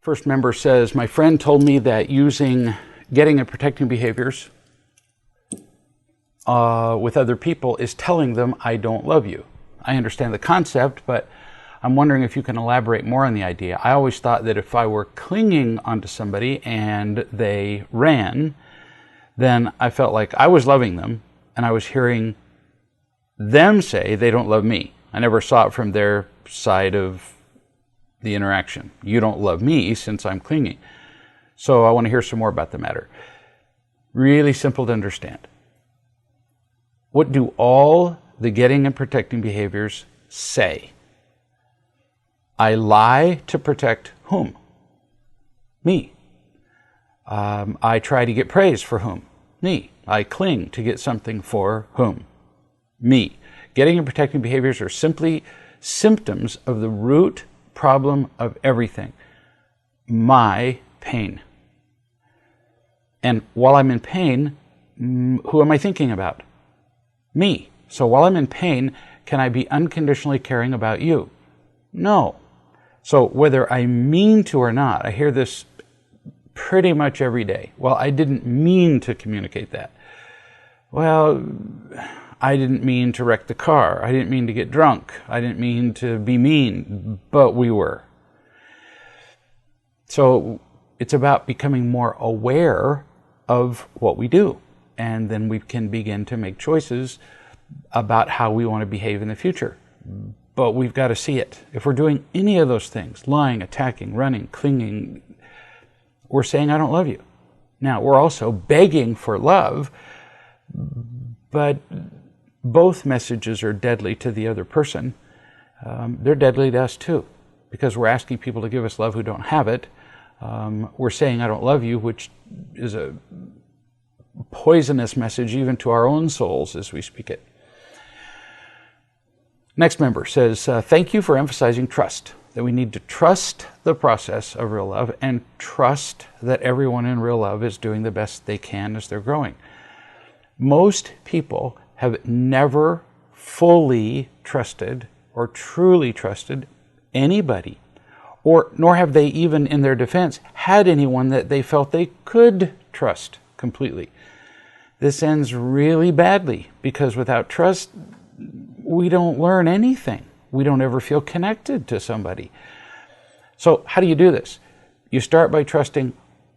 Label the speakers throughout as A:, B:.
A: First member says, my friend told me that using getting and protecting behaviors with other people is telling them I don't love you. I understand the concept, but I'm wondering if you can elaborate more on the idea. I always thought that if I were clinging onto somebody and they ran, then I felt like I was loving them and I was hearing them say they don't love me. I never saw it from their side of the interaction. You don't love me since I'm clinging. So I want to hear some more about the matter. Really simple to understand. What do all the getting and protecting behaviors say? I lie to protect whom? Me. I try to get praise for whom? Me. I cling to get something for whom? Me. Getting and protecting behaviors are simply symptoms of the root problem of everything. My pain. And while I'm in pain, who am I thinking about? Me. So while I'm in pain, can I be unconditionally caring about you? No. So whether I mean to or not, I hear this pretty much every day. Well, I didn't mean to communicate that. Well, I didn't mean to wreck the car. I didn't mean to get drunk. I didn't mean to be mean, but we were. So it's about becoming more aware of what we do. And then we can begin to make choices about how we want to behave in the future. But we've got to see it. If we're doing any of those things, lying, attacking, running, clinging, we're saying, I don't love you. Now, we're also begging for love, but both messages are deadly to the other person. They're deadly to us too, because we're asking people to give us love who don't have it. We're saying, I don't love you, which is a poisonous message even to our own souls as we speak it. Next member says, thank you for emphasizing trust, that we need to trust the process of real love and trust that everyone in real love is doing the best they can as they're growing. Most people have never fully trusted or truly trusted anybody, nor have they even in their defense had anyone that they felt they could trust completely. This ends really badly because without trust, we don't learn anything. We don't ever feel connected to somebody. So how do you do this? You start by trusting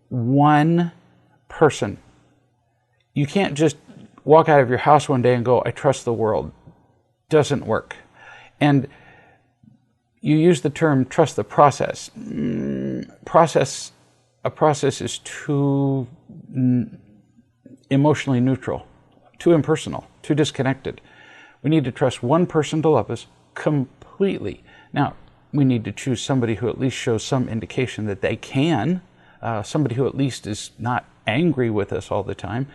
A: one person. You can't just walk out of your house one day and go, I trust the world. Doesn't work. And you use the term trust the process. A process is too emotionally neutral, too impersonal, too disconnected. We need to trust one person to love us completely. Now, we need to choose somebody who at least shows some indication that they can, somebody who at least is not angry with us all the time.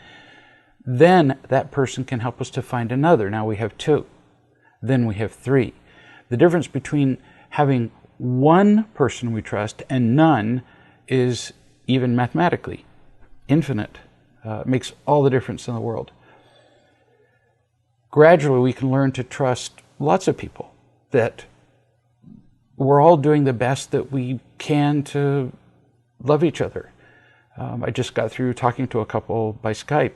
A: Then that person can help us to find another. Now we have two. Then we have three. The difference between having one person we trust and none is even mathematically infinite. It makes all the difference in the world. Gradually, we can learn to trust lots of people, that we're all doing the best that we can to love each other. I just got through talking to a couple by Skype,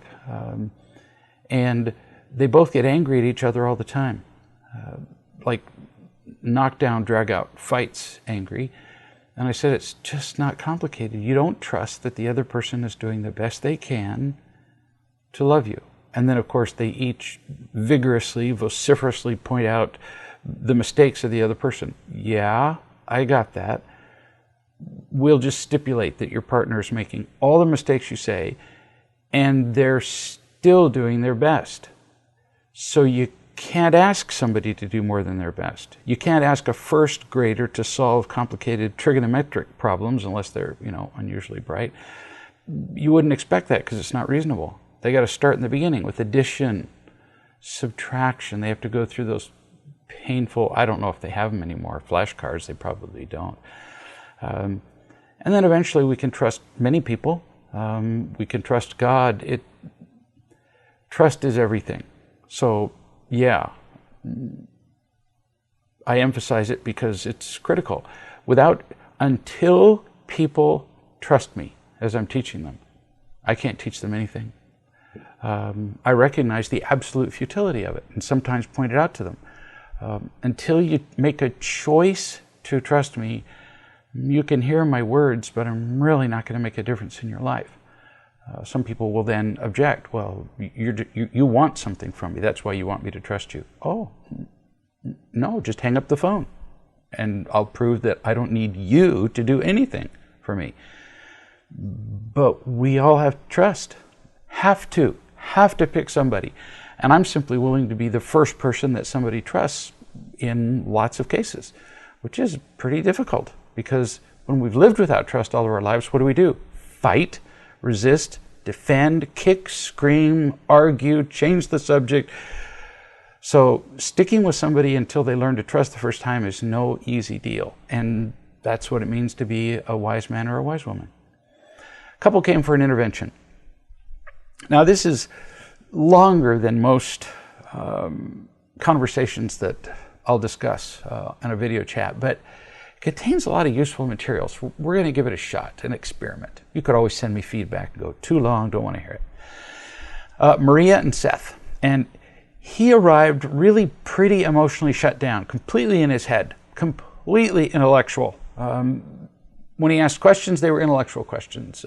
A: and they both get angry at each other all the time, like knockdown, drag-out fights angry. And I said, it's just not complicated. You don't trust that the other person is doing the best they can to love you. And then, of course, they each vigorously, vociferously point out the mistakes of the other person. Yeah, I got that. We'll just stipulate that your partner is making all the mistakes you say, and they're still doing their best. So you can't ask somebody to do more than their best. You can't ask a first grader to solve complicated trigonometric problems unless they're, unusually bright. You wouldn't expect that because it's not reasonable. They got to start in the beginning with addition, subtraction. They have to go through those painful, I don't know if they have them anymore, flashcards. They probably don't. And then eventually we can trust many people. We can trust God. Trust is everything. So, yeah, I emphasize it because it's critical. Until people trust me as I'm teaching them. I can't teach them anything. I recognize the absolute futility of it and sometimes point it out to them. Until you make a choice to trust me, you can hear my words, but I'm really not going to make a difference in your life. Some people will then object. Well, you want something from me. That's why you want me to trust you. Oh, no, just hang up the phone and I'll prove that I don't need you to do anything for me. But we all have trust. Have to pick somebody. And I'm simply willing to be the first person that somebody trusts in lots of cases, which is pretty difficult because when we've lived without trust all of our lives, what do? Fight, resist, defend, kick, scream, argue, change the subject. So sticking with somebody until they learn to trust the first time is no easy deal. And that's what it means to be a wise man or a wise woman. A couple came for an intervention. Now this is longer than most conversations that I'll discuss in a video chat, but it contains a lot of useful materials. We're going to give it a shot, an experiment. You could always send me feedback and go, too long, don't want to hear it. Maria and Seth. And he arrived really pretty emotionally shut down, completely in his head, completely intellectual. When he asked questions, they were intellectual questions.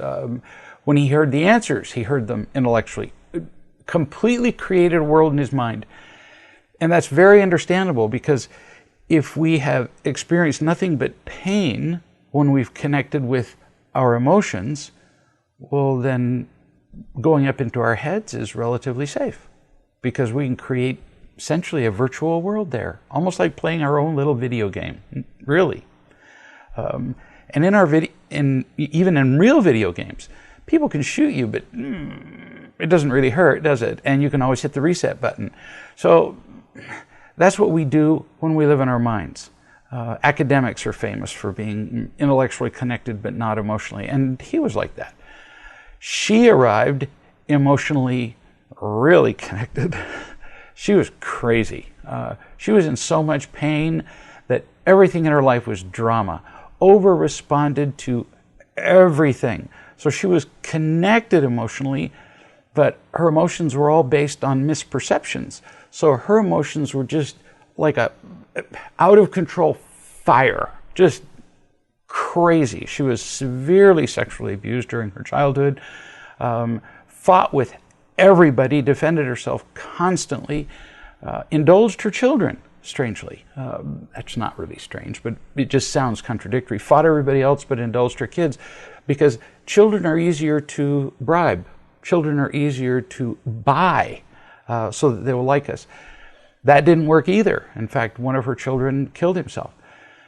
A: When he heard the answers, he heard them intellectually. Completely created a world in his mind. And that's very understandable because if we have experienced nothing but pain when we've connected with our emotions, well, then going up into our heads is relatively safe because we can create essentially a virtual world there, almost like playing our own little video game, really. And in our even in real video games, people can shoot you, but it doesn't really hurt, does it? And you can always hit the reset button. So that's what we do when we live in our minds. Academics are famous for being intellectually connected but not emotionally, and he was like that. She arrived emotionally really connected. She was crazy. She was in so much pain that everything in her life was drama, over-responded to everything. So she was connected emotionally, but her emotions were all based on misperceptions. So her emotions were just like a out-of-control fire, just crazy. She was severely sexually abused during her childhood, fought with everybody, defended herself constantly, indulged her children, strangely. That's not really strange, but it just sounds contradictory. Fought everybody else, but indulged her kids, because children are easier to bribe. Children are easier to buy so that they will like us. That didn't work either. In fact, one of her children killed himself.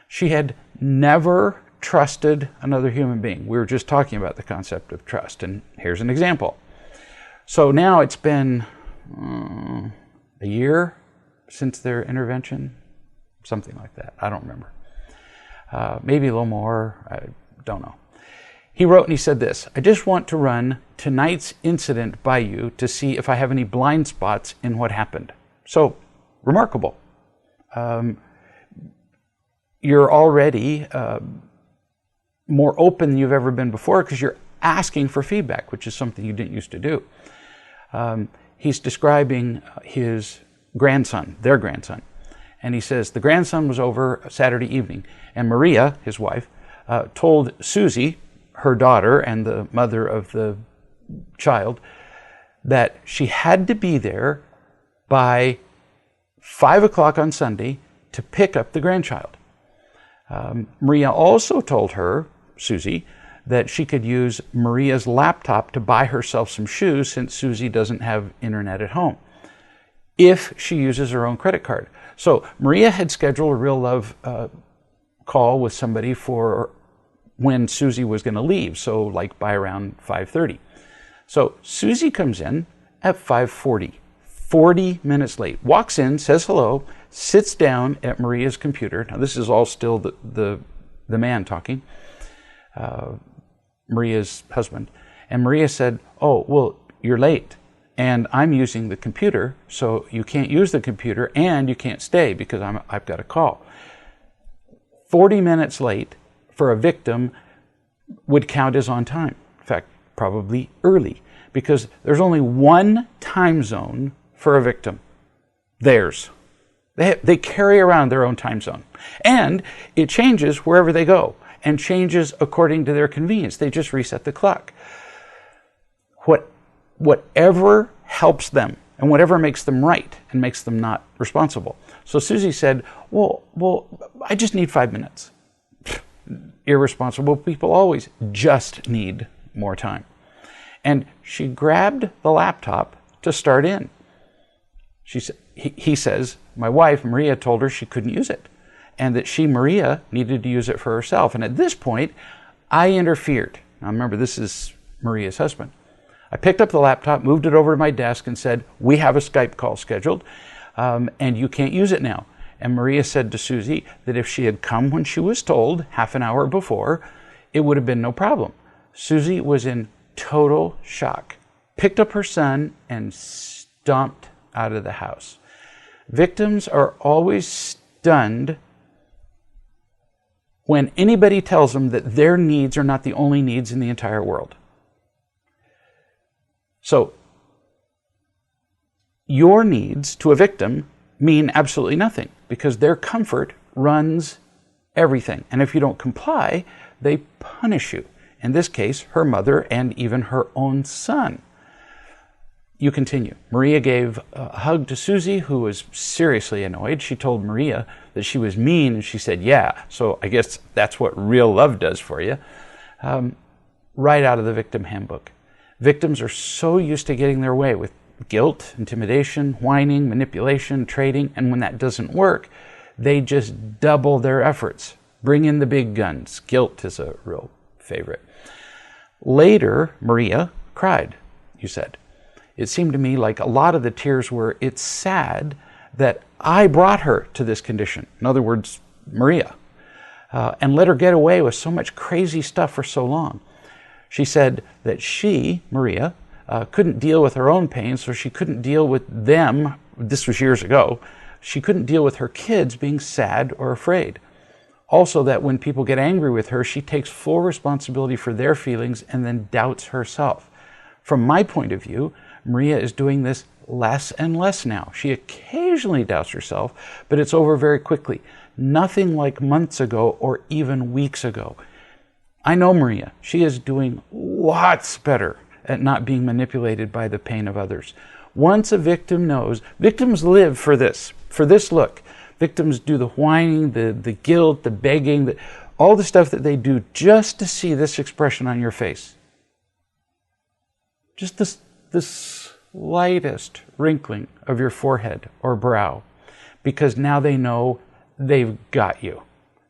A: She had never trusted another human being. We were just talking about the concept of trust, and here's an example. So now it's been a year since their intervention, something like that. I don't remember. Maybe a little more. I don't know. He wrote and he said this: I just want to run tonight's incident by you to see if I have any blind spots in what happened. So, remarkable. You're already more open than you've ever been before because you're asking for feedback, which is something you didn't used to do. He's describing his grandson, their grandson. And he says, the grandson was over Saturday evening, and Maria, his wife, told Susie, her daughter and the mother of the child, that she had to be there by 5 o'clock on Sunday to pick up the grandchild. Maria also told her, Susie, that she could use Maria's laptop to buy herself some shoes since Susie doesn't have internet at home, if she uses her own credit card. So Maria had scheduled a real love call with somebody for when Susie was going to leave, so like by around 5:30. So Susie comes in at 5:40, 40 minutes late, walks in, says hello, sits down at Maria's computer. Now this is all still the man talking, Maria's husband. And Maria said, oh, well, you're late, and I'm using the computer, so you can't use the computer, and you can't stay because I've got a call. 40 minutes late for a victim would count as on time. In fact, probably early, because there's only one time zone for a victim, theirs. They carry around their own time zone. And it changes wherever they go and changes according to their convenience. They just reset the clock. Whatever helps them and whatever makes them right and makes them not responsible. So Susie said, well, I just need 5 minutes. Irresponsible people always just need more time. And she grabbed the laptop to start in. He says, my wife, Maria, told her she couldn't use it and that she, Maria, needed to use it for herself. And at this point, I interfered. Now remember, this is Maria's husband. I picked up the laptop, moved it over to my desk and said, we have a Skype call scheduled and you can't use it now. And Maria said to Susie that if she had come when she was told half an hour before, it would have been no problem. Susie was in total shock, picked up her son and stomped out of the house. Victims are always stunned when anybody tells them that their needs are not the only needs in the entire world. So, your needs to a victim mean absolutely nothing because their comfort runs everything. And if you don't comply, they punish you. In this case, her mother and even her own son. You continue. Maria gave a hug to Susie, who was seriously annoyed. She told Maria that she was mean, and she said, yeah, so I guess that's what real love does for you. Right out of the victim handbook. Victims are so used to getting their way with guilt, intimidation, whining, manipulation, trading, and when that doesn't work, they just double their efforts. Bring in the big guns. Guilt is a real favorite. Later, Maria cried, you said. It seemed to me like a lot of the tears were, it's sad that I brought her to this condition. In other words, Maria, and let her get away with so much crazy stuff for so long. She said that she, Maria, couldn't deal with her own pain, so she couldn't deal with them. This was years ago. She couldn't deal with her kids being sad or afraid. Also, that when people get angry with her, she takes full responsibility for their feelings and then doubts herself. From my point of view, Maria is doing this less and less now. She occasionally doubts herself, but it's over very quickly. Nothing like months ago or even weeks ago. I know Maria. She is doing lots better at not being manipulated by the pain of others. Once a victim knows, victims live for this look. Victims do the whining, the guilt, the begging, all the stuff that they do just to see this expression on your face. Just the slightest wrinkling of your forehead or brow, because now they know they've got you.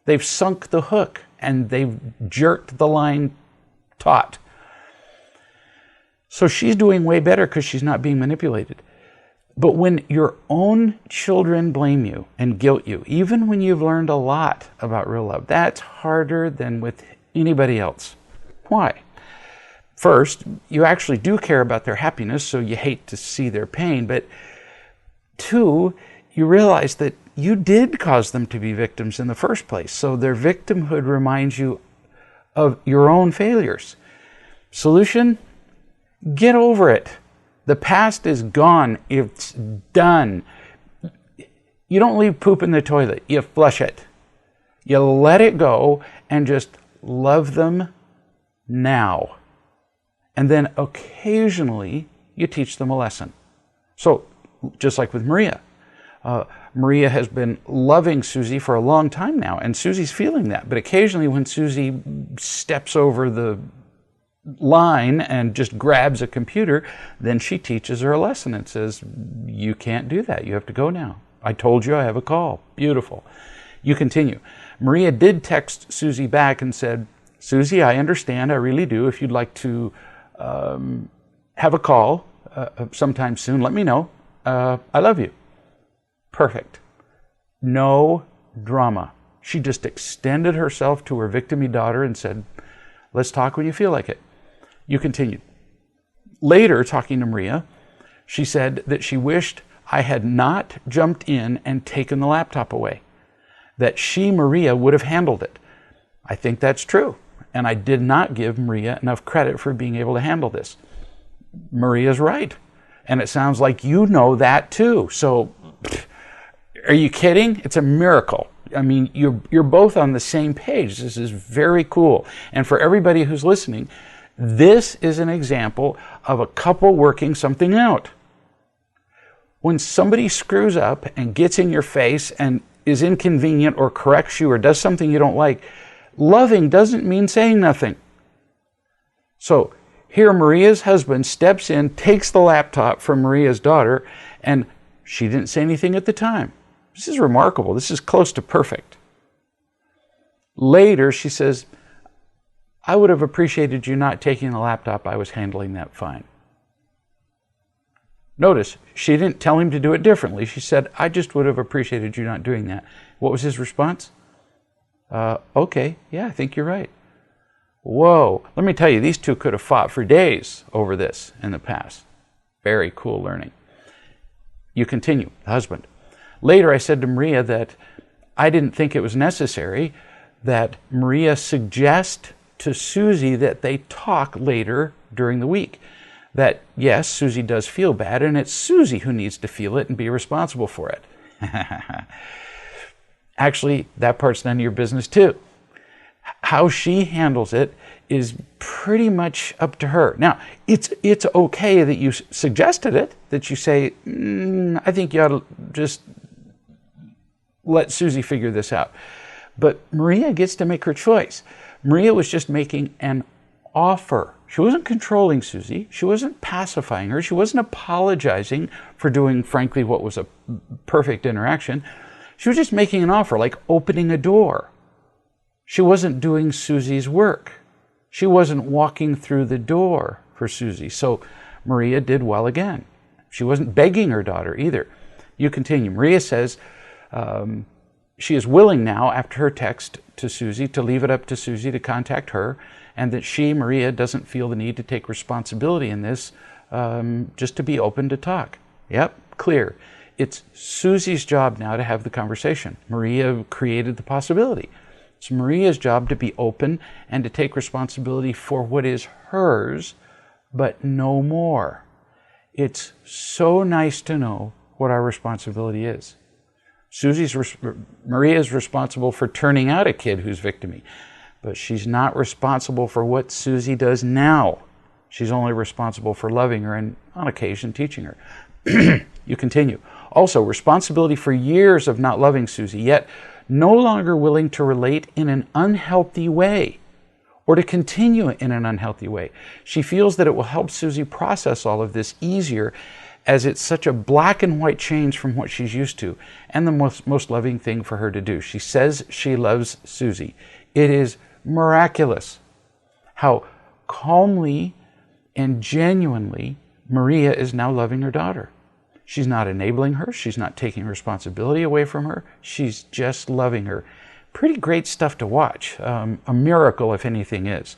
A: They've sunk the hook and they've jerked the line taut. So she's doing way better because she's not being manipulated. But when your own children blame you and guilt you, even when you've learned a lot about real love, that's harder than with anybody else. Why? First, you actually do care about their happiness, so you hate to see their pain. But two, you realize that you did cause them to be victims in the first place. So their victimhood reminds you of your own failures. Solution? Get over it. The past is gone. It's done. You don't leave poop in the toilet. You flush it. You let it go and just love them now. And then occasionally you teach them a lesson. So just like with Maria. Maria has been loving Susie for a long time now, and Susie's feeling that. But occasionally when Susie steps over the line and just grabs a computer, then she teaches her a lesson and says, you can't do that. You have to go now. I told you I have a call. Beautiful. You continue. Maria did text Susie back and said, Susie, I understand. I really do. If you'd like to have a call sometime soon, let me know. I love you. Perfect. No drama. She just extended herself to her victim-y daughter and said, let's talk when you feel like it. You continue. Later, talking to Maria, she said that she wished I had not jumped in and taken the laptop away, that she, Maria, would have handled it. I think that's true. and I did not give Maria enough credit for being able to handle this. Maria's right. And it sounds like you know that too. So, are you kidding? It's a miracle. I mean, you're both on the same page. This is very cool. And for everybody who's listening, this is an example of a couple working something out. When somebody screws up and gets in your face and is inconvenient or corrects you or does something you don't like, loving doesn't mean saying nothing. So here Maria's husband steps in, takes the laptop from Maria's daughter, and she didn't say anything at the time. This is remarkable. This is close to perfect. Later, she says, I would have appreciated you not taking the laptop. I was handling that fine. Notice, she didn't tell him to do it differently. She said, I just would have appreciated you not doing that. What was his response? Okay, yeah, I think you're right. Whoa, let me tell you, these two could have fought for days over this in the past. Very cool learning. You continue, the husband. Later, I said to Maria that I didn't think it was necessary that Maria suggest to Susie that they talk later during the week. That, yes, Susie does feel bad, and it's Susie who needs to feel it and be responsible for it. Actually, that part's none of your business, too. How she handles it is pretty much up to her. Now, it's okay that you suggested it, that you say, I think you ought to just let Susie figure this out. But Maria gets to make her choice. Maria was just making an offer. She wasn't controlling Susie. She wasn't pacifying her. She wasn't apologizing for doing, frankly, what was a perfect interaction. She was just making an offer, like opening a door. She wasn't doing Susie's work. She wasn't walking through the door for Susie. So Maria did well again. She wasn't begging her daughter either. You continue. Maria says she is willing now, after her text to Susie, to leave it up to Susie to contact her, and that she, Maria, doesn't feel the need to take responsibility in this, just to be open to talk. Yep, clear. It's Susie's job now to have the conversation. Maria created the possibility. It's Maria's job to be open and to take responsibility for what is hers, but no more. It's so nice to know what our responsibility is. Maria's responsible for turning out a kid who's victimy, but she's not responsible for what Susie does now. She's only responsible for loving her and, on occasion, teaching her. You continue. Also, responsibility for years of not loving Susie, yet no longer willing to relate in an unhealthy way or to continue in an unhealthy way. She feels that it will help Susie process all of this easier, as it's such a black and white change from what she's used to, and the most loving thing for her to do. She says she loves Susie. It is miraculous how calmly and genuinely Maria is now loving her daughter. She's not enabling her. She's not taking responsibility away from her. She's just loving her. Pretty great stuff to watch. A miracle, if anything is.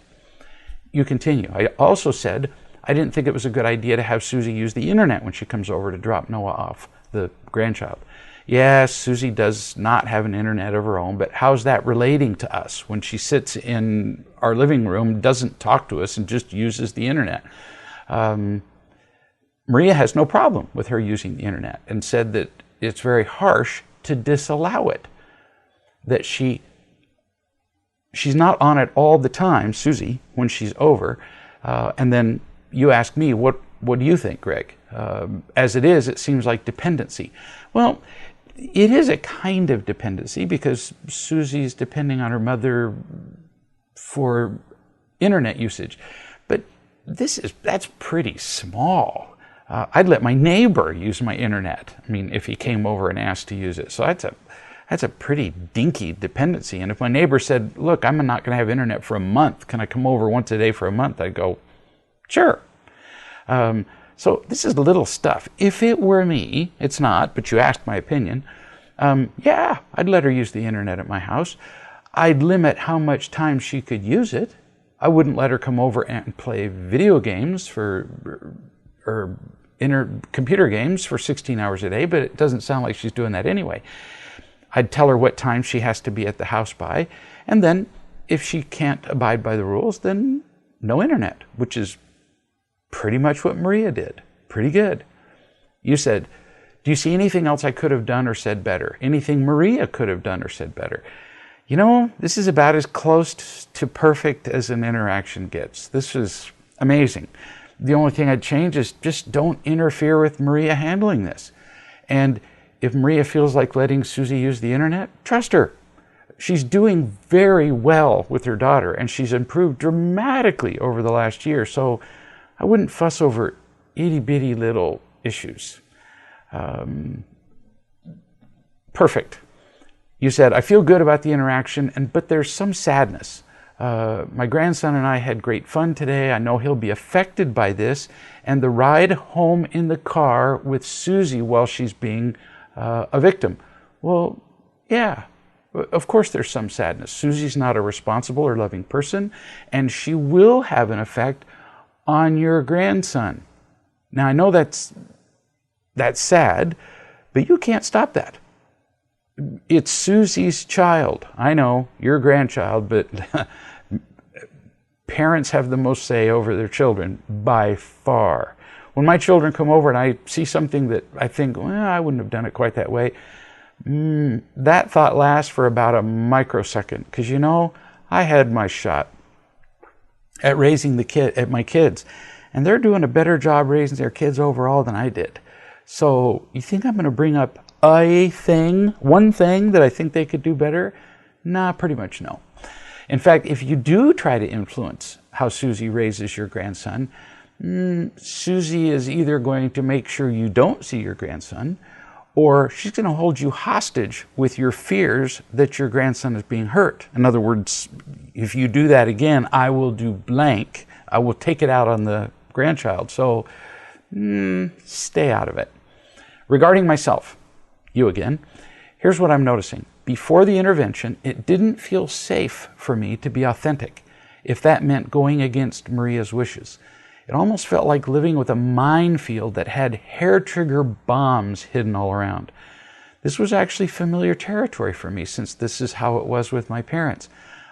A: You continue. I also said I didn't think it was a good idea to have Susie use the internet when she comes over to drop Noah off, the grandchild. Yes, Susie does not have an internet of her own, but how's that relating to us when she sits in our living room, doesn't talk to us, and just uses the internet? Maria has no problem with her using the internet and said that it's very harsh to disallow it, that she's not on it all the time, Susie, when she's over. And then you ask me, what do you think, Greg? As it is, it seems like dependency. Well, it is a kind of dependency because Susie's depending on her mother for internet usage. But that's pretty small. I'd let my neighbor use my internet. I mean, if he came over and asked to use it. So that's a pretty dinky dependency. And if my neighbor said, look, I'm not going to have internet for a month. Can I come over once a day for a month? I'd go, sure. So this is little stuff. If it were me, it's not, but you asked my opinion. Yeah, I'd let her use the internet at my house. I'd limit how much time she could use it. I wouldn't let her come over and play video games or computer games for 16 hours a day, but it doesn't sound like she's doing that anyway. I'd tell her what time she has to be at the house by, and then if she can't abide by the rules, then no internet, which is pretty much what Maria did. Pretty good. You said, do you see anything else I could have done or said better? Anything Maria could have done or said better? You know, this is about as close to perfect as an interaction gets. This is amazing. The only thing I'd change is just don't interfere with Maria handling this. And if Maria feels like letting Susie use the internet, trust her. She's doing very well with her daughter, and she's improved dramatically over the last year. So I wouldn't fuss over itty-bitty little issues. Perfect. You said, I feel good about the interaction, but there's some sadness. My grandson and I had great fun today. I know he'll be affected by this. And the ride home in the car with Susie while she's being a victim. Well, yeah, of course there's some sadness. Susie's not a responsible or loving person, and she will have an effect on your grandson. Now, I know that's sad, but you can't stop that. It's Susie's child. I know, your grandchild, but parents have the most say over their children by far. When my children come over and I see something that I think, well, I wouldn't have done it quite that way, that thought lasts for about a microsecond. Because, you know, I had my shot at raising my kids, and they're doing a better job raising their kids overall than I did. So you think I'm going to bring up one thing that I think they could do better? Nah, pretty much no. In fact, if you do try to influence how Susie raises your grandson, Susie is either going to make sure you don't see your grandson, or she's going to hold you hostage with your fears that your grandson is being hurt. In other words, if you do that again, I will do blank. I will take it out on the grandchild. So stay out of it. Regarding myself, you again, here's what I'm noticing. Before the intervention, it didn't feel safe for me to be authentic, if that meant going against Maria's wishes. It almost felt like living with a minefield that had hair trigger bombs hidden all around. This was actually familiar territory for me, since this is how it was with my parents.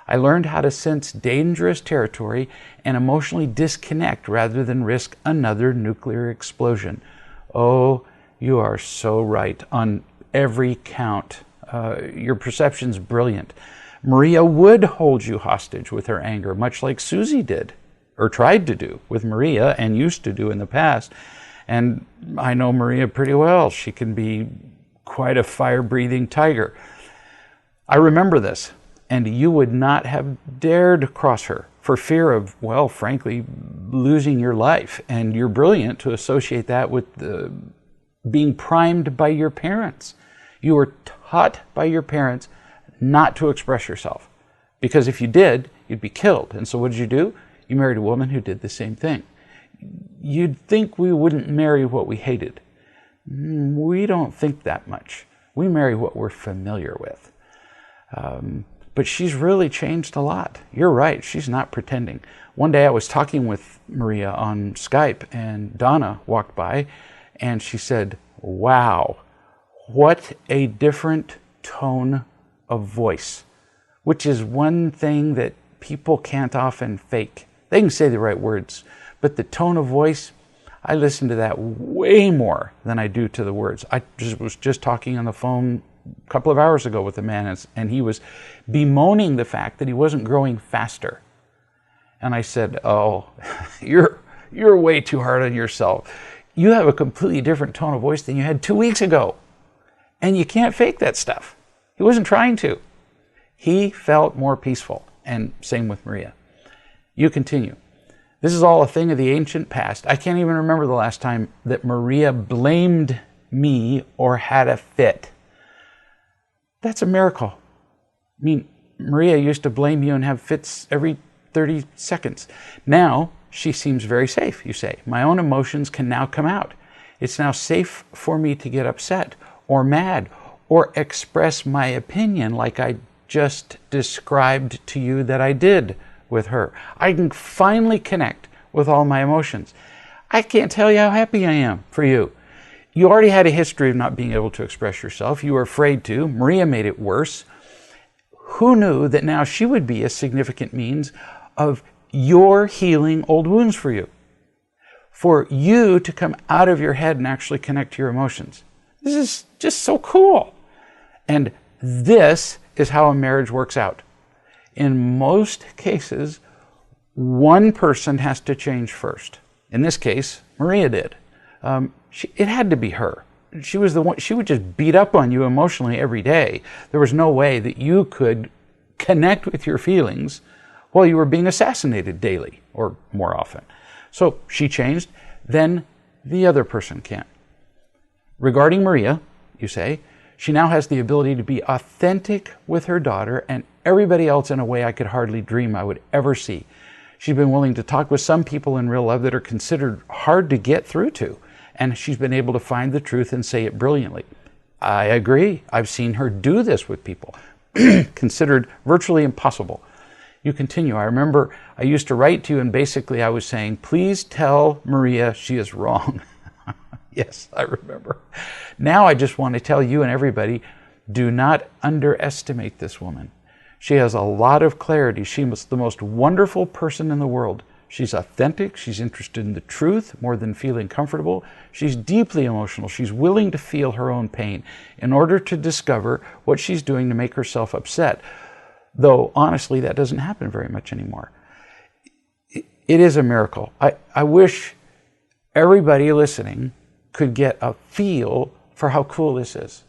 A: I learned how to sense dangerous territory and emotionally disconnect rather than risk another nuclear explosion. Oh, you are so right on every count. Your perception's brilliant. Maria would hold you hostage with her anger, much like Susie did, or tried to do with Maria and used to do in the past. And I know Maria pretty well. She can be quite a fire-breathing tiger. I remember this, and you would not have dared cross her for fear of, well, frankly, losing your life. And you're brilliant to associate that with being primed by your parents. You were taught by your parents not to express yourself, because if you did, you'd be killed. And so what did you do? You married a woman who did the same thing. You'd think we wouldn't marry what we hated. We don't think that much. We marry what we're familiar with. But she's really changed a lot. You're right, she's not pretending. One day I was talking with Maria on Skype, and Donna walked by, and she said, wow, what a different tone of voice, which is one thing that people can't often fake. They can say the right words, but the tone of voice, I listen to that way more than I do to the words. I was just talking on the phone a couple of hours ago with a man, and he was bemoaning the fact that he wasn't growing faster. And I said, oh, you're way too hard on yourself. You have a completely different tone of voice than you had 2 weeks ago. And you can't fake that stuff. He wasn't trying to. He felt more peaceful. And same with Maria. You continue. This is all a thing of the ancient past. I can't even remember the last time that Maria blamed me or had a fit. That's a miracle. I mean, Maria used to blame you and have fits every 30 seconds. Now, she seems very safe, you say. My own emotions can now come out. It's now safe for me to get upset or mad or express my opinion like I just described to you that I did with her. I can finally connect with all my emotions. I can't tell you how happy I am for you. You already had a history of not being able to express yourself. You were afraid to. Maria made it worse. who knew that now she would be a significant means of your healing old wounds for you? For you to come out of your head and actually connect to your emotions. This is just so cool. And this is how a marriage works out. In most cases, one person has to change first. In this case, Maria did. It had to be her. She was the one. She would just beat up on you emotionally every day. There was no way that you could connect with your feelings while you were being assassinated daily or more often. So she changed, then the other person can. Regarding Maria, you say, she now has the ability to be authentic with her daughter and everybody else in a way I could hardly dream I would ever see. She's been willing to talk with some people in real love that are considered hard to get through to, and she's been able to find the truth and say it brilliantly. I agree. I've seen her do this with people, considered virtually impossible. You continue. I remember I used to write to you and basically I was saying, please tell Maria she is wrong. Yes, I remember. Now I just want to tell you and everybody, do not underestimate this woman. She has a lot of clarity. She was the most wonderful person in the world. She's authentic. She's interested in the truth more than feeling comfortable. She's deeply emotional. She's willing to feel her own pain in order to discover what she's doing to make herself upset. Though, honestly, that doesn't happen very much anymore. It is a miracle. I wish everybody listening could get a feel for how cool this is.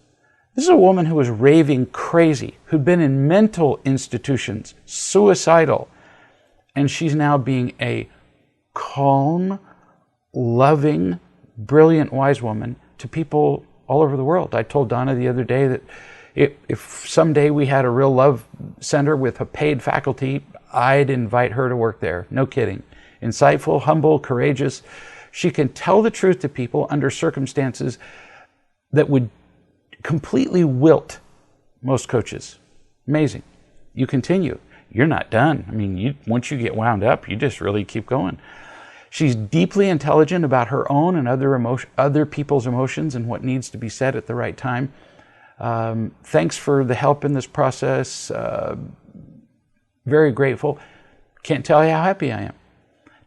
A: This is a woman who was raving crazy, who'd been in mental institutions, suicidal, and she's now being a calm, loving, brilliant, wise woman to people all over the world. I told Donna the other day that if someday we had a real love center with a paid faculty, I'd invite her to work there. No kidding. Insightful, humble, courageous. She can tell the truth to people under circumstances that would completely wilt most coaches. Amazing. You continue. You're not done. I mean, once you get wound up, you just really keep going. She's deeply intelligent about her own and other people's emotions and what needs to be said at the right time. Thanks for the help in this process. Very grateful. Can't tell you how happy I am.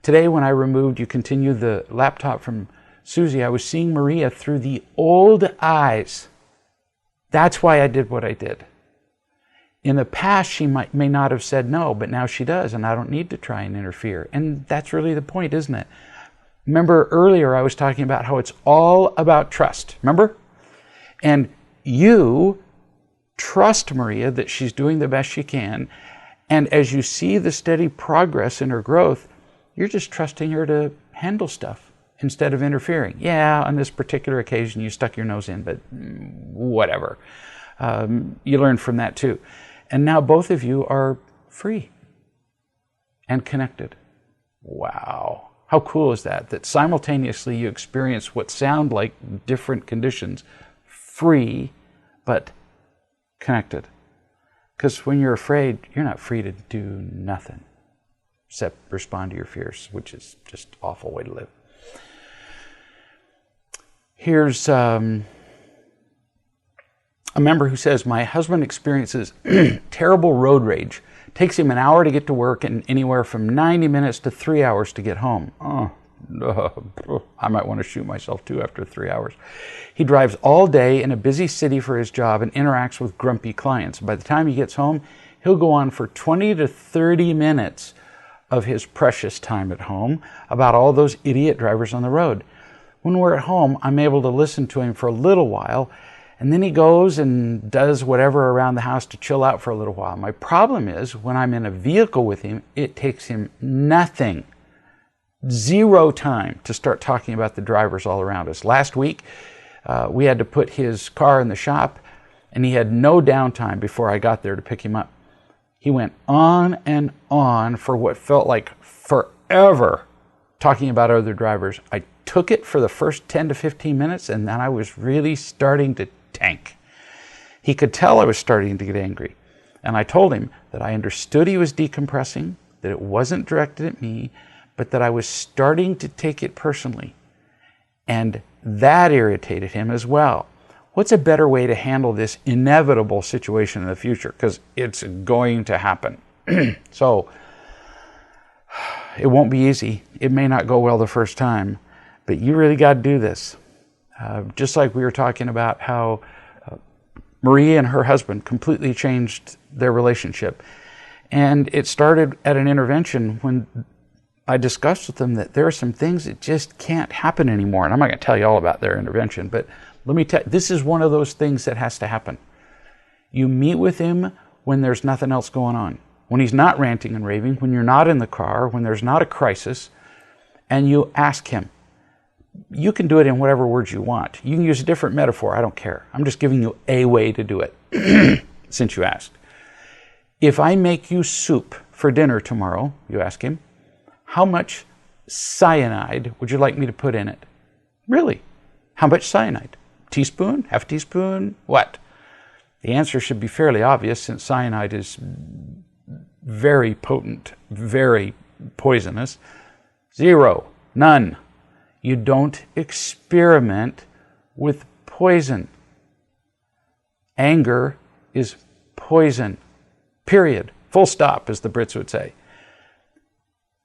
A: Today, when I removed, you continue, the laptop from Susie, I was seeing Maria through the old eyes. That's why I did what I did. In the past, she may not have said no, but now she does, and I don't need to try and interfere. And that's really the point, isn't it? Remember earlier I was talking about how it's all about trust. Remember? And you trust Maria that she's doing the best she can. And as you see the steady progress in her growth, you're just trusting her to handle stuff instead of interfering. Yeah, on this particular occasion, you stuck your nose in, but whatever. You learn from that too. And now both of you are free and connected. Wow. How cool is that? That simultaneously you experience what sound like different conditions, free, but connected. Because when you're afraid, you're not free to do nothing except respond to your fears, which is just an awful way to live. Here's a member who says, my husband experiences terrible road rage. Takes him an hour to get to work and anywhere from 90 minutes to 3 hours to get home. I might want to shoot myself too after 3 hours. He drives all day in a busy city for his job and interacts with grumpy clients. By the time he gets home, he'll go on for 20 to 30 minutes of his precious time at home about all those idiot drivers on the road. When we're at home, I'm able to listen to him for a little while, and then he goes and does whatever around the house to chill out for a little while. My problem is, when I'm in a vehicle with him, it takes him nothing, zero time to start talking about the drivers all around us. Last week, we had to put his car in the shop, and he had no downtime before I got there to pick him up. He went on and on for what felt like forever talking about other drivers. I took it for the first 10 to 15 minutes, and then I was really starting to tank. He could tell I was starting to get angry. And I told him that I understood he was decompressing, that it wasn't directed at me, but that I was starting to take it personally. And that irritated him as well. what's a better way to handle this inevitable situation in the future? Because it's going to happen. So it won't be easy. It may not go well the first time, but you really got to do this. Just like we were talking about how Marie and her husband completely changed their relationship. And it started at an intervention when I discussed with them that there are some things that just can't happen anymore. And I'm not going to tell you all about their intervention, but let me tell you, this is one of those things that has to happen. You meet with him when there's nothing else going on, when he's not ranting and raving, when you're not in the car, when there's not a crisis, and you ask him. You can do it in whatever words you want. You can use a different metaphor. I don't care. I'm just giving you a way to do it since you asked. If I make you soup for dinner tomorrow, you ask him, how much cyanide would you like me to put in it? Really? How much cyanide? Teaspoon? Half teaspoon? What? The answer should be fairly obvious since cyanide is very potent, very poisonous. 0. None. You don't experiment with poison. Anger is poison. Period. Full stop, as the Brits would say.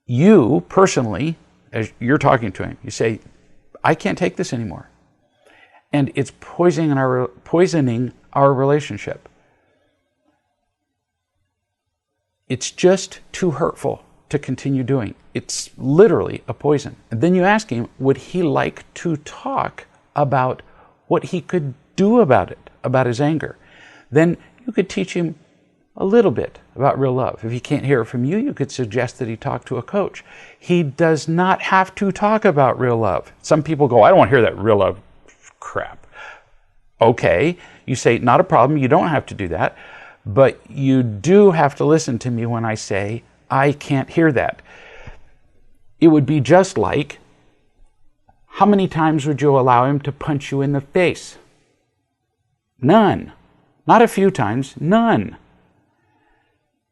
A: You, personally, as you're talking to him, you say, I can't take this anymore. And it's poisoning our relationship. It's just too hurtful to continue doing. It's literally a poison. And then you ask him, would he like to talk about what he could do about it, about his anger? Then you could teach him a little bit about real love. If he can't hear it from you, you could suggest that he talk to a coach. He does not have to talk about real love. Some people go, I don't want to hear that real love crap. Okay, you say, not a problem, you don't have to do that, but you do have to listen to me when I say, I can't hear that. It would be just like, how many times would you allow him to punch you in the face? None. Not a few times, none.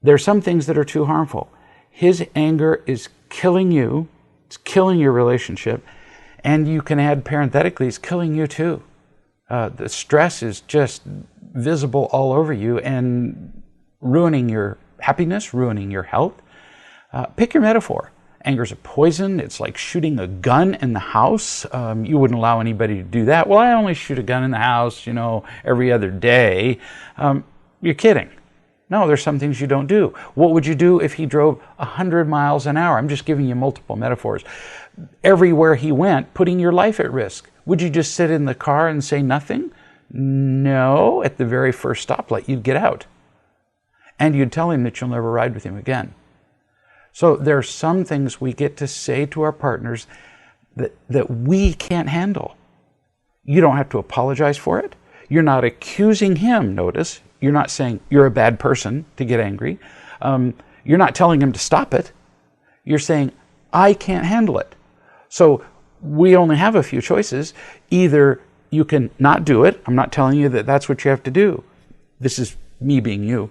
A: There are some things that are too harmful. His anger is killing you, it's killing your relationship, and you can add parenthetically, it's killing you too. The stress is just visible all over you and ruining your happiness, ruining your health. Pick your metaphor. Anger is a poison. It's like shooting a gun in the house. You wouldn't allow anybody to do that. Well, I only shoot a gun in the house, every other day. You're kidding. No, there's some things you don't do. What would you do if he drove 100 miles an hour? I'm just giving you multiple metaphors. Everywhere he went, putting your life at risk. Would you just sit in the car and say nothing? No. At the very first stoplight, you'd get out. And you'd tell him that you'll never ride with him again. So there are some things we get to say to our partners that we can't handle. You don't have to apologize for it. You're not accusing him, notice. You're not saying you're a bad person to get angry. You're not telling him to stop it. You're saying, I can't handle it. So we only have a few choices. Either you can not do it. I'm not telling you that that's what you have to do. This is me being you.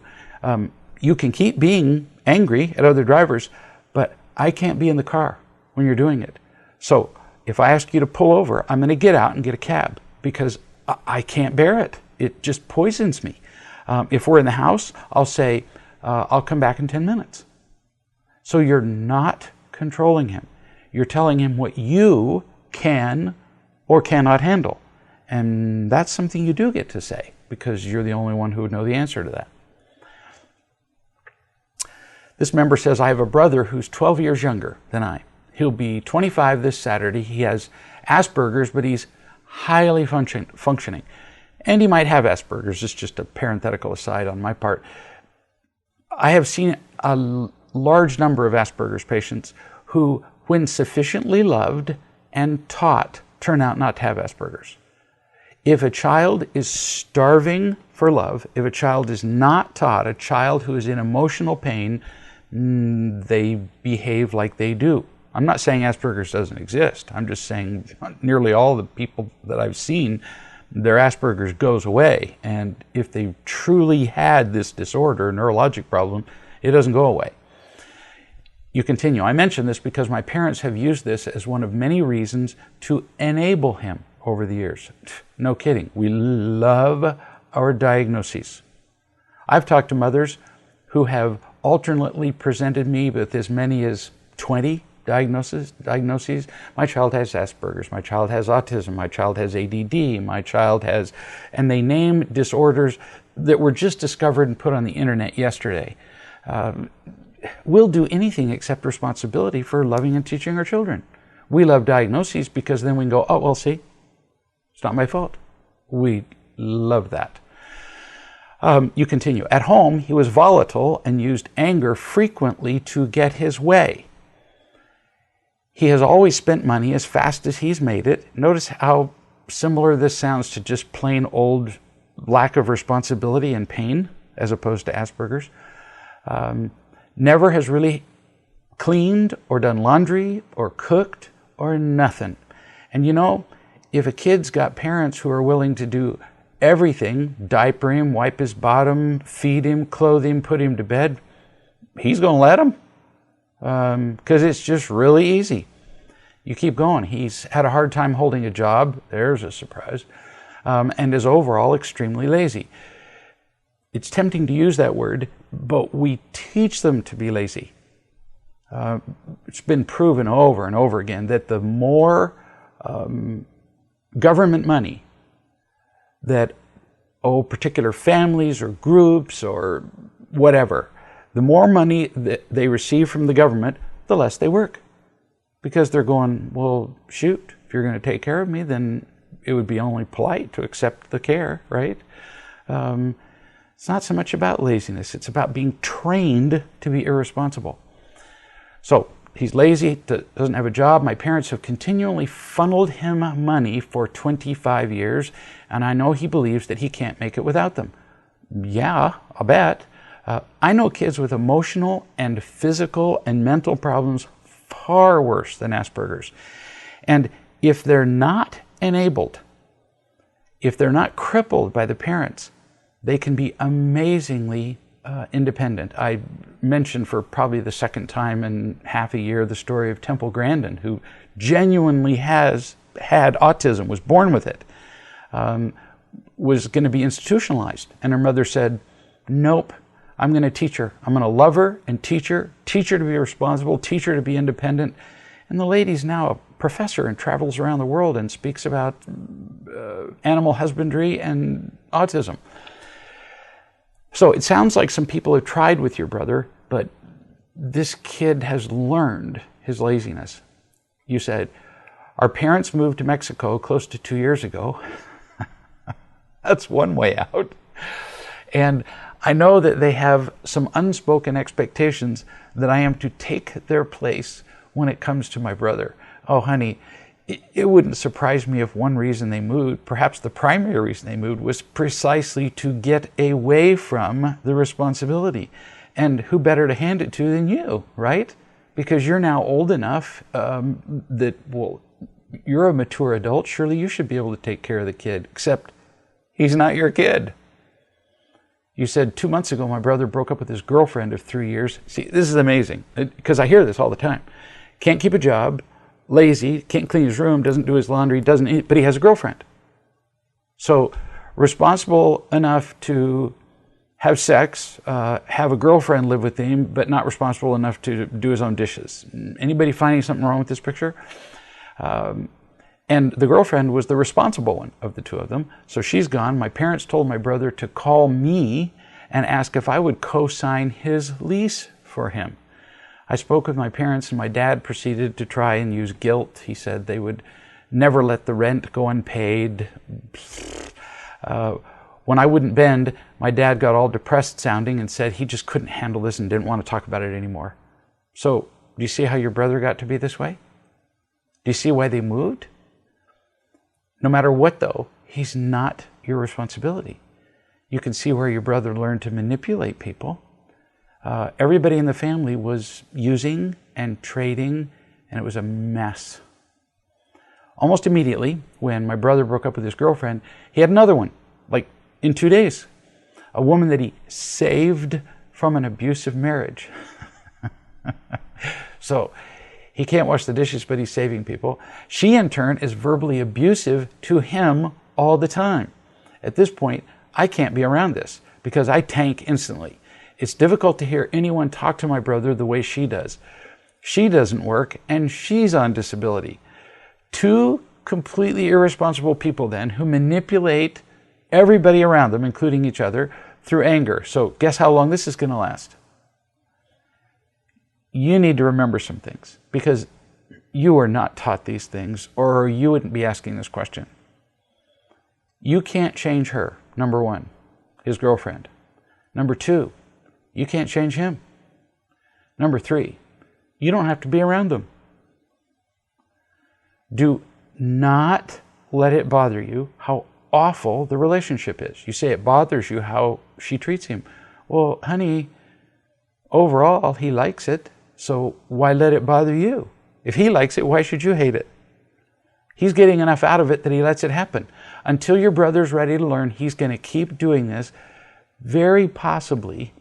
A: You can keep being angry at other drivers, but I can't be in the car when you're doing it. So if I ask you to pull over, I'm going to get out and get a cab because I can't bear it. It just poisons me. If we're in the house, I'll say, I'll come back in 10 minutes. So you're not controlling him. You're telling him what you can or cannot handle. And that's something you do get to say because you're the only one who would know the answer to that. This member says, I have a brother who's 12 years younger than I. He'll be 25 this Saturday. He has Asperger's, but he's highly functioning. And he might have Asperger's. It's just a parenthetical aside on my part. I have seen a large number of Asperger's patients who, when sufficiently loved and taught, turn out not to have Asperger's. If a child is starving for love, if a child is not taught, a child who is in emotional pain, they behave like they do. I'm not saying Asperger's doesn't exist. I'm just saying nearly all the people that I've seen, their Asperger's goes away. And if they truly had this disorder, neurologic problem, it doesn't go away. You continue. I mention this because my parents have used this as one of many reasons to enable him. over the years. No kidding. We love our diagnoses. I've talked to mothers who have alternately presented me with as many as 20 diagnoses. My child has Asperger's, my child has autism, my child has ADD, my child has, and they name disorders that were just discovered and put on the internet yesterday. We'll do anything except responsibility for loving and teaching our children. We love diagnoses because then we can go, oh, well, see, it's not my fault. We love that. You continue. At home, he was volatile and used anger frequently to get his way. He has always spent money as fast as he's made it. Notice how similar this sounds to just plain old lack of responsibility and pain as opposed to Asperger's. Never has really cleaned or done laundry or cooked or nothing. And you know, if a kid's got parents who are willing to do everything, diaper him, wipe his bottom, feed him, clothe him, put him to bed, he's going to let him. Because it's just really easy. You keep going. He's had a hard time holding a job. There's a surprise. And is overall extremely lazy. It's tempting to use that word, but we teach them to be lazy. It's been proven over and over again that the more government money that particular families or groups or whatever, the more money that they receive from the government, the less they work. Because they're going, well, shoot, if you're going to take care of me, then it would be only polite to accept the care, right? It's not so much about laziness. It's about being trained to be irresponsible. So he's lazy, doesn't have a job. My parents have continually funneled him money for 25 years, and I know he believes that he can't make it without them. Yeah, I'll bet. I know kids with emotional and physical and mental problems far worse than Asperger's. And if they're not enabled, if they're not crippled by the parents, they can be amazingly independent. I mentioned for probably the second time in half a year the story of Temple Grandin, who genuinely has had autism, was born with it, was going to be institutionalized. And her mother said, nope. I'm going to teach her. I'm going to love her and teach her to be responsible, teach her to be independent. And the lady's now a professor and travels around the world and speaks about animal husbandry and autism. So it sounds like some people have tried with your brother, but this kid has learned his laziness. You said, our parents moved to Mexico close to 2 years ago. That's one way out. And I know that they have some unspoken expectations that I am to take their place when it comes to my brother. Oh, honey, it wouldn't surprise me if one reason they moved, perhaps the primary reason they moved, was precisely to get away from the responsibility. And who better to hand it to than you, right? Because you're now old enough that, well, you're a mature adult. Surely you should be able to take care of the kid, except he's not your kid. You said 2 months ago, my brother broke up with his girlfriend of 3 years. See, this is amazing because I hear this all the time. Can't keep a job, lazy, can't clean his room, doesn't do his laundry, doesn't eat, but he has a girlfriend. So responsible enough to have sex, have a girlfriend live with him, but not responsible enough to do his own dishes. Anybody finding something wrong with this picture? And the girlfriend was the responsible one of the two of them. So she's gone. My parents told my brother to call me and ask if I would co-sign his lease for him. I spoke with my parents and my dad proceeded to try and use guilt. He said they would never let the rent go unpaid. When I wouldn't bend, my dad got all depressed sounding and said he just couldn't handle this and didn't want to talk about it anymore. So, do you see how your brother got to be this way? Do you see why they moved? No matter what, though, he's not your responsibility. You can see where your brother learned to manipulate people. Everybody in the family was using and trading, and it was a mess. Almost immediately, when my brother broke up with his girlfriend, he had another one, like in 2 days. A woman that he saved from an abusive marriage. So He can't wash the dishes, but he's saving people. She, in turn, is verbally abusive to him all the time. At this point, I can't be around this because I tank instantly. It's difficult to hear anyone talk to my brother the way she does. She doesn't work, and she's on disability. Two completely irresponsible people, then, who manipulate everybody around them, including each other, through anger. So guess how long this is going to last? You need to remember some things, because you are not taught these things, or you wouldn't be asking this question. You can't change her, number one, his girlfriend. Number two, you can't change him. Number three, you don't have to be around them. Do not let it bother you how awful the relationship is. You say it bothers you how she treats him. Well, honey, overall, he likes it, so why let it bother you? If he likes it, why should you hate it? He's getting enough out of it that he lets it happen. Until your brother's ready to learn, he's going to keep doing this, very possibly,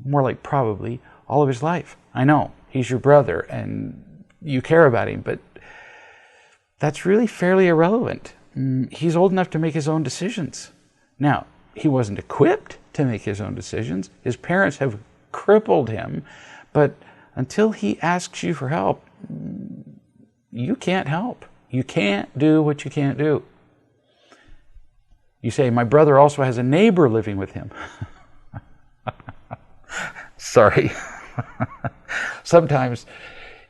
A: more like probably, all of his life. I know, he's your brother and you care about him, but that's really fairly irrelevant. He's old enough to make his own decisions. Now, he wasn't equipped to make his own decisions. His parents have crippled him, but until he asks you for help, you can't help. You can't do what you can't do. You say, my brother also has a neighbor living with him. Sorry. Sometimes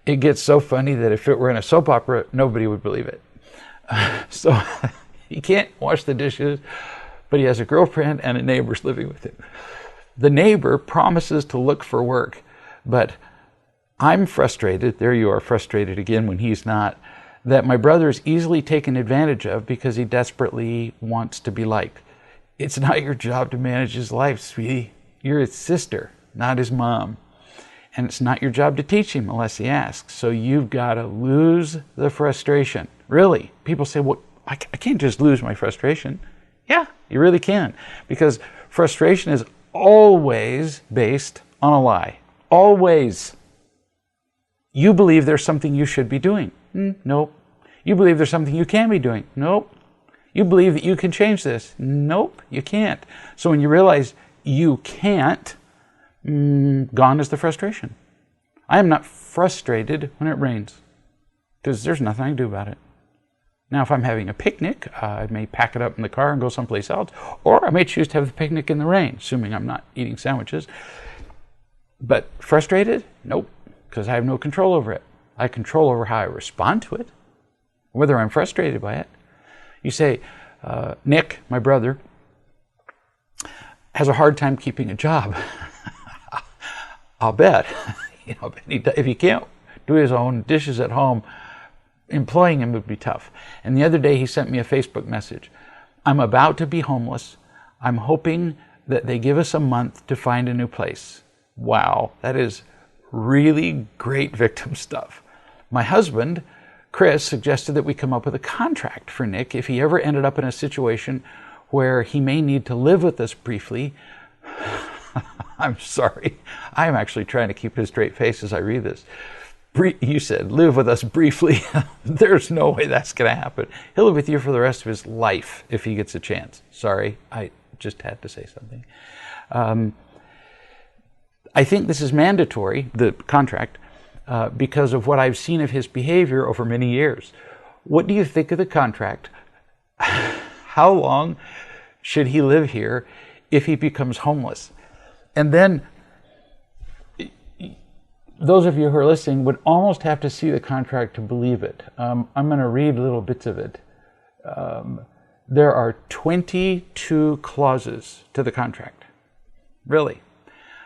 A: it gets so funny that if it were in a soap opera, nobody would believe it. So he can't wash the dishes, but he has a girlfriend and a neighbor's living with him. The neighbor promises to look for work, but I'm frustrated, there you are, frustrated again when he's not, that my brother is easily taken advantage of because he desperately wants to be liked. It's not your job to manage his life, sweetie. You're his sister, not his mom. And it's not your job to teach him unless he asks. So you've got to lose the frustration. Really, people say, well, I can't just lose my frustration. Yeah, you really can. Because frustration is always based on a lie. Always. You believe there's something you should be doing. Nope. You believe there's something you can be doing. Nope. You believe that you can change this. Nope, you can't. So when you realize you can't, gone is the frustration. I am not frustrated when it rains because there's nothing I can do about it. Now, if I'm having a picnic, I may pack it up in the car and go someplace else, or I may choose to have the picnic in the rain, assuming I'm not eating sandwiches. But frustrated? Nope, because I have no control over it. I control over how I respond to it, whether I'm frustrated by it. You say, Nick, my brother, has a hard time keeping a job. I'll bet. If he can't do his own dishes at home, employing him would be tough. And the other day he sent me a Facebook message. I'm about to be homeless. I'm hoping that they give us a month to find a new place. Wow, that is really great victim stuff. My husband, Chris, suggested that we come up with a contract for Nick if he ever ended up in a situation where he may need to live with us briefly. I'm sorry. I'm actually trying to keep a straight face as I read this. You said, live with us briefly. There's no way that's going to happen. He'll live with you for the rest of his life if he gets a chance. Sorry, I just had to say something. I think this is mandatory, the contract, because of what I've seen of his behavior over many years. What do you think of the contract? How long should he live here if he becomes homeless? And then those of you who are listening would almost have to see the contract to believe it. I'm going to read little bits of it. There are 22 clauses to the contract. Really.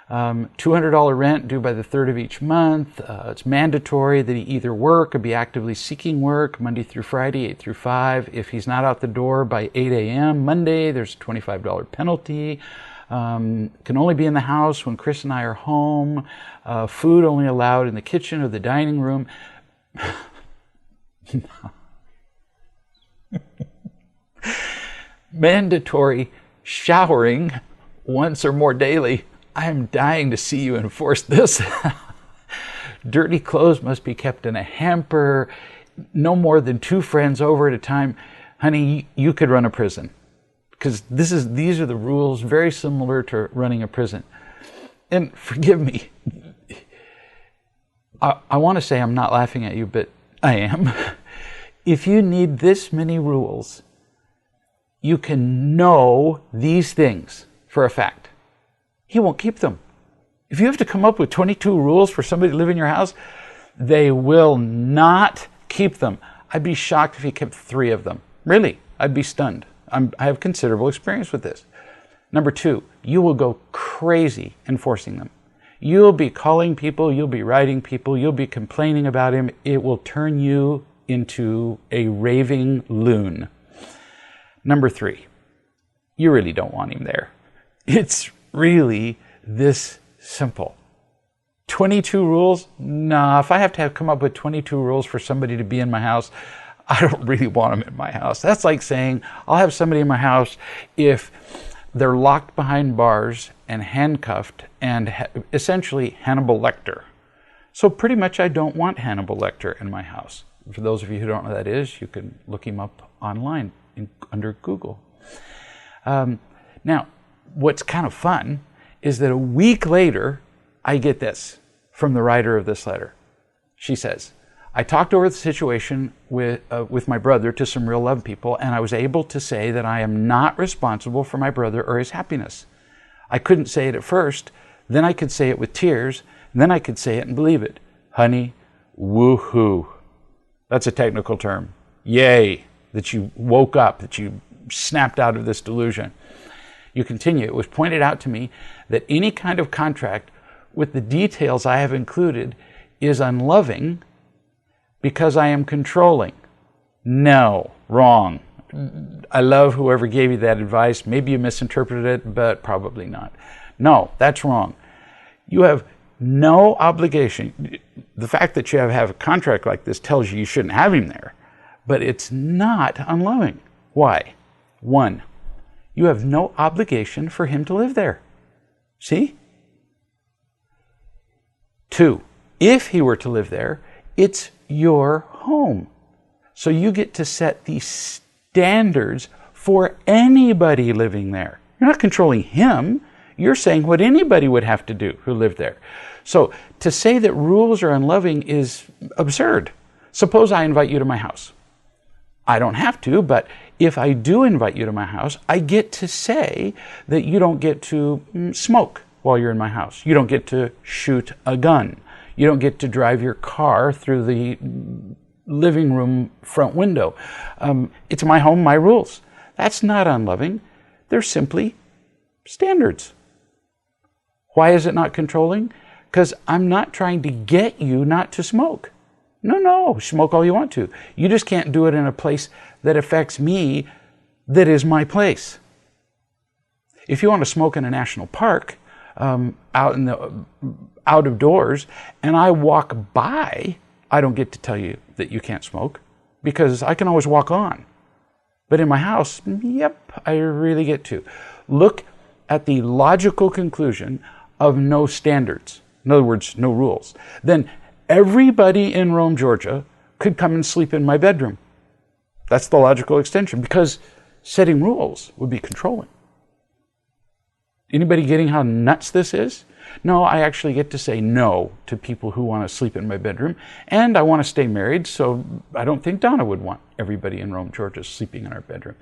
A: $200 rent due by the 3rd of each month. It's mandatory that he either work or be actively seeking work Monday through Friday, 8 through 5. If he's not out the door by 8 a.m. Monday, there's a $25 penalty. Can only be in the house when Chris and I are home. Food only allowed in the kitchen or the dining room. Mandatory showering once or more daily. I am dying to see you enforce this. Dirty clothes must be kept in a hamper. No more than 2 friends over at a time. Honey, you could run a prison. Because these are the rules, very similar to running a prison. And forgive me, I want to say I'm not laughing at you, but I am. If you need this many rules, you can know these things for a fact. He won't keep them. If you have to come up with 22 rules for somebody to live in your house, they will not keep them. I'd be shocked if he kept 3 of them. Really, I'd be stunned. I have considerable experience with this. Number 2, you will go crazy enforcing them. You'll be calling people, you'll be writing people, you'll be complaining about him. It will turn you into a raving loon. Number 3, you really don't want him there. It's really this simple. 22 rules? Nah, if I have to come up with 22 rules for somebody to be in my house, I don't really want them in my house. That's like saying, I'll have somebody in my house if they're locked behind bars and handcuffed and essentially Hannibal Lecter. So pretty much I don't want Hannibal Lecter in my house. For those of you who don't know who that is, you can look him up online under Google. Now, what's kind of fun is that a week later, I get this from the writer of this letter. She says, I talked over the situation with my brother to some real love people, and I was able to say that I am not responsible for my brother or his happiness. I couldn't say it at first, then I could say it with tears, and then I could say it and believe it. Honey, woohoo. That's a technical term. Yay, that you woke up, that you snapped out of this delusion. You continue, it was pointed out to me that any kind of contract with the details I have included is unloving because I am controlling. No, wrong. I love whoever gave you that advice. Maybe you misinterpreted it, but probably not. No, that's wrong. You have no obligation. The fact that you have a contract like this tells you you shouldn't have him there, but it's not unloving. Why? 1, you have no obligation for him to live there. See? 2, if he were to live there, it's your home. So you get to set the standards for anybody living there. You're not controlling him. You're saying what anybody would have to do who lived there. So to say that rules are unloving is absurd. Suppose I invite you to my house. I don't have to, but if I do invite you to my house, I get to say that you don't get to smoke while you're in my house. You don't get to shoot a gun. You don't get to drive your car through the living room front window. It's my home, my rules. That's not unloving. They're simply standards. Why is it not controlling? Because I'm not trying to get you not to smoke. No, smoke all you want to. You just can't do it in a place that affects me, that is my place. If you want to smoke in a national park, out of doors, and I walk by, I don't get to tell you that you can't smoke because I can always walk on. But in my house, yep, I really get to. Look at the logical conclusion of no standards. In other words, no rules. Then everybody in Rome, Georgia could come and sleep in my bedroom. That's the logical extension, because setting rules would be controlling. Anybody getting how nuts this is? No, I actually get to say no to people who want to sleep in my bedroom, and I want to stay married, so I don't think Donna would want everybody in Rome, Georgia sleeping in our bedroom.